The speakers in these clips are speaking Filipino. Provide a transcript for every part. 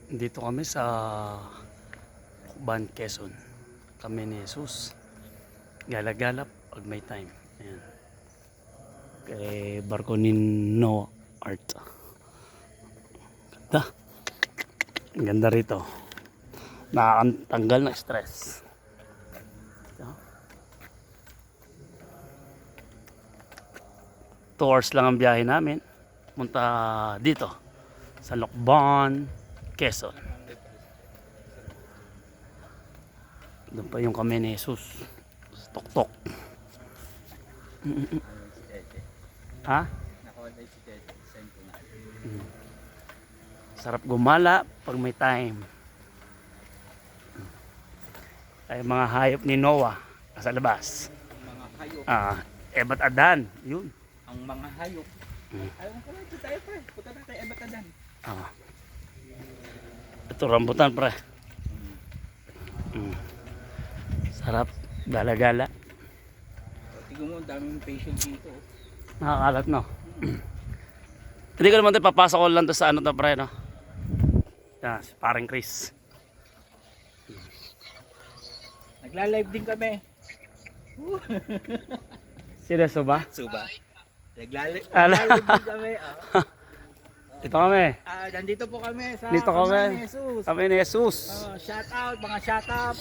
Dito kami sa Ban, Quezon. Kami ni Jesus. Gala-gala pag may time. Ayan. Kay barko ni Noah Art. Ganda. Ang ganda rito. Nakakatanggal ng stress. Ito. 2 hours lang ang biyahe namin. Punta dito sa Lokban, Quezon. Doon pa yung kami ni Jesus. Tok-tok. Ha? Sarap gumala pag may time. Ay mga hayop ni Noah sa labas. Mga hayop. Ebat Adan. Yun. Ang mga hayop. Ayaw ko lang, tayo pre. Punta na tayo, Ebatadan. Ito rambutan pre. Sarap. Gala-gala. Tignan mo, ang daming patient dito. Nakakalat no. Hindi ko naman tayo papasok ko lang to sa ano to pre no. Yan, si paring Chris. Nagla-live din kami. Seryoso ba? Suba. Nagla-live Ala. din kami. Dito kami. Nandito po kami sa Dito kami. Pamana ni Jesus. Kami ni Jesus. Shout out, mga shout out.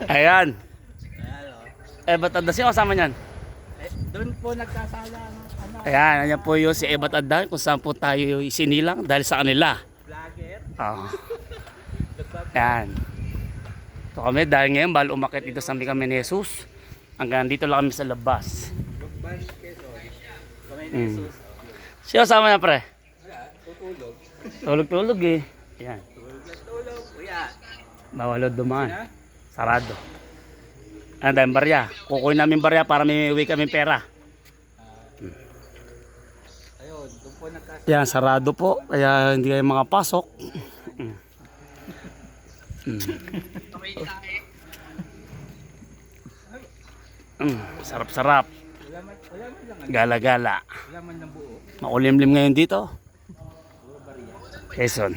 Ayan. Ayan, Ebat Adan. Sino kasama niyan? doon po nagkasala ng ano, Ayan. Ayan po yung si Ebat Adan. Kung saan po tayo isinilang dahil sa kanila. vlogger. Ayan. Ito kami dahil ngayon bali umakit dito sa kami ni Jesus. Hanggang dito lang kami sa labas. Lugban, Quezon. Kami ni Jesus. Sino kasama niya pre? Wala, tutulog. Tulog-tulog eh. Ayan. Tulog, kuya. Bawal dumaan. Na? Sarado. Ano dahil barya. Kukunin namin barya para may uwi kami pera. Ayun, doon po nagkasala. Yan, sarado po. Kaya hindi kayo makapasok. Sarap-sarap. Wala man lang ano. Gala-gala. Wala man lang buo. Makulimlim ngayon dito. Puro bariya. Quezon.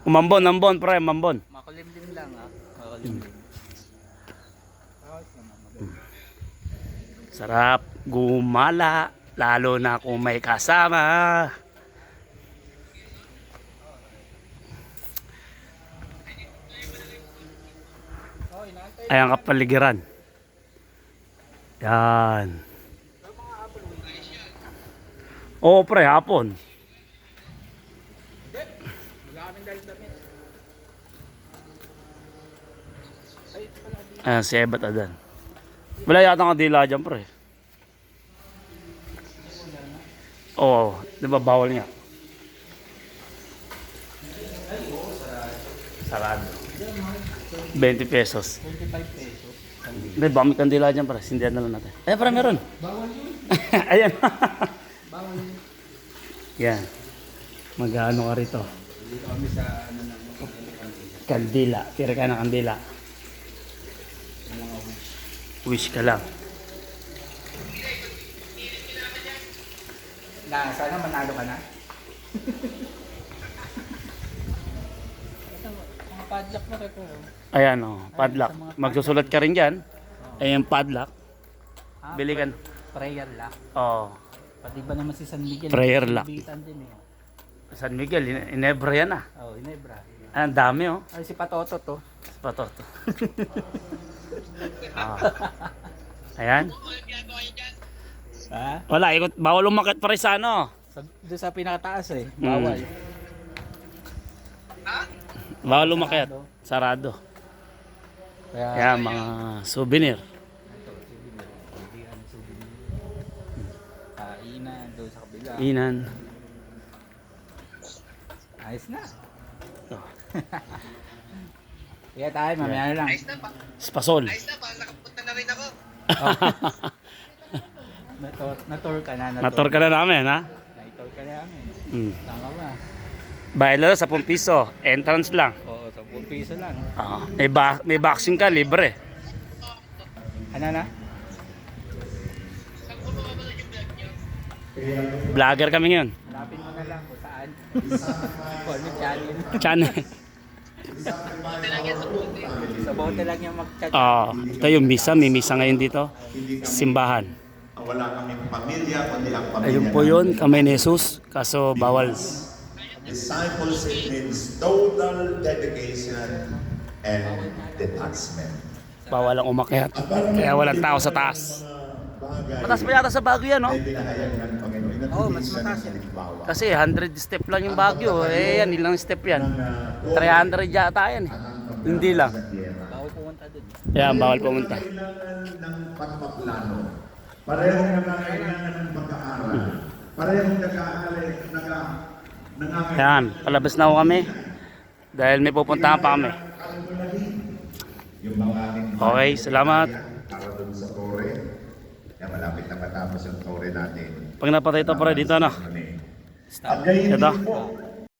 Umambon, pre, mambon. Makulimlim lang Makulimlim. Sarap gumala. Lalo na kung may kasama. Ayan kapaligiran. Yan. Oo pre, hapon. Wala kaming dahil damit. Ayan si Ebat Adan. Wala yata nga dila dyan pre. Oo, di ba bawal niya? Sarado. 20 pesos. 25 pesos. Hindi, baka may kandila dyan para sindihan na lang natin. Ayan para meron. Bawal yun. Ayan. Bawal yun. Yan. Mag-ano ka rito? Dito kami sa ano ng Kandila. Tira ka ng kandila. mga wish. Wish ka lang. Sana manalo ka na. Ito, mga padlock na rin po. Ayan o, padlock. Magsusulat ka rin dyan. Ayan padlock. Bili ka. Prayer lock. Oo. Pati ba naman si San Miguel? Prayer lock. Bitan din eh. San Miguel, Inebra yan ah. Oh, Inebra. Ang dami oh. Ay, si Patoto to. Patoto. Ayan. Ha? Wala, ikot. Bawal umakit pa rin sa ano. Doon sa pinakataas eh. Bawal. Bawal umakit. Sarado. Kaya, Kaya mga souvenir. kainan doon sa kabila. Inan. Ayos na. Oh. Kaya tayo, mamaya na lang. Spasol. Nakapunta na rin ako. Na-tour ka na. Nator ka na namin ha. Na-tour ka na namin. Tama ba? Bayad lang 10 piso. Entrance lang. Oo, 10 piso lang. May vaccine ka, libre. Ano na? Vlogger kami ngayon. Hanapin mo na lang kung saan yan. Porno channel. Channel. Sa bote lang yung mag-chat. Ito yung misa. May misa ngayon dito. Simbahan. Wala kaming pamilya, kundi ang pamilya Ayun po yun, kamay ni Jesus. Kaso bawal. Discipleship means total dedication and detachment. Bawal ang umakyat. Kaya walang tao sa taas. Mataas pa yata sa Baguio yan, no? Ay pinahayag ng Panginoon. Oo, mas mataas yan. Kasi 100 step lang yung Baguio. Eh, yan, ilang step yan? 300 yata yan eh. Hindi lang. Bawal pumunta dun. Yan, bawal pumunta. Kailangan ng pagpaplano. Parehong nangangailangan ng pag-aaral. Parehong nangangailangan. Yan, palabas na ako kami. Dahil may pupuntahan pa kami. Yung mga aming Okay, salamat. para dun sa tore. Yan, malapit na matapos yung tore natin. Pag napatay ito, pare, dito na. At gayon Ito. din po,